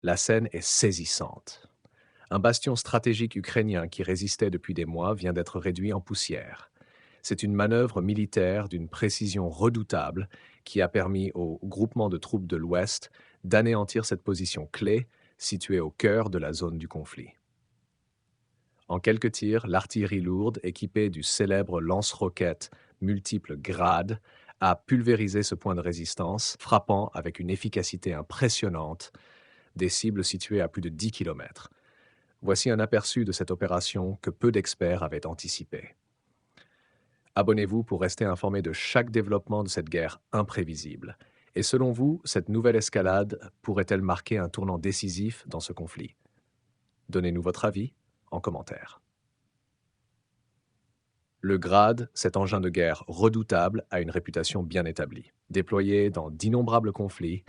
La scène est saisissante. Un bastion stratégique ukrainien qui résistait depuis des mois vient d'être réduit en poussière. C'est une manœuvre militaire d'une précision redoutable qui a permis au groupement de troupes de l'Ouest d'anéantir cette position clé située au cœur de la zone du conflit. En quelques tirs, l'artillerie lourde, équipée du célèbre lance-roquettes multiple Grad, a pulvérisé ce point de résistance, frappant avec une efficacité impressionnante des cibles situées à plus de 10 kilomètres. Voici un aperçu de cette opération que peu d'experts avaient anticipée. Abonnez-vous pour rester informé de chaque développement de cette guerre imprévisible. Et selon vous, cette nouvelle escalade pourrait-elle marquer un tournant décisif dans ce conflit? Donnez-nous votre avis en commentaire. Le Grad, cet engin de guerre redoutable, a une réputation bien établie. Déployé dans d'innombrables conflits,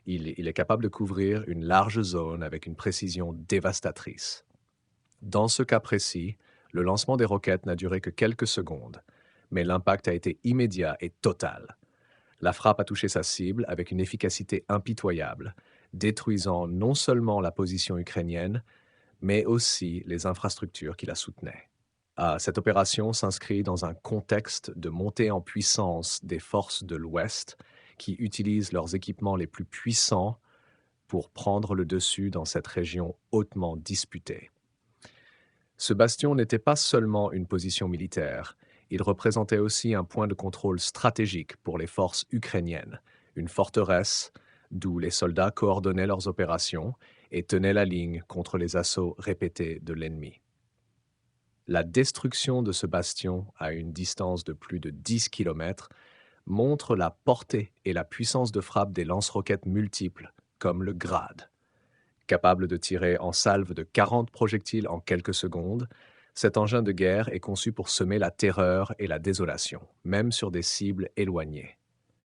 il est capable de couvrir une large zone avec une précision dévastatrice. Dans ce cas précis, le lancement des roquettes n'a duré que quelques secondes, mais l'impact a été immédiat et total. La frappe a touché sa cible avec une efficacité impitoyable, détruisant non seulement la position ukrainienne, mais aussi les infrastructures qui la soutenaient. Cette opération s'inscrit dans un contexte de montée en puissance des forces de l'Ouest qui utilisent leurs équipements les plus puissants pour prendre le dessus dans cette région hautement disputée. Ce bastion n'était pas seulement une position militaire, il représentait aussi un point de contrôle stratégique pour les forces ukrainiennes, une forteresse d'où les soldats coordonnaient leurs opérations et tenaient la ligne contre les assauts répétés de l'ennemi. La destruction de ce bastion à une distance de plus de 10 kilomètres montre la portée et la puissance de frappe des lance-roquettes multiples, comme le Grad. Capable de tirer en salve de 40 projectiles en quelques secondes, cet engin de guerre est conçu pour semer la terreur et la désolation, même sur des cibles éloignées.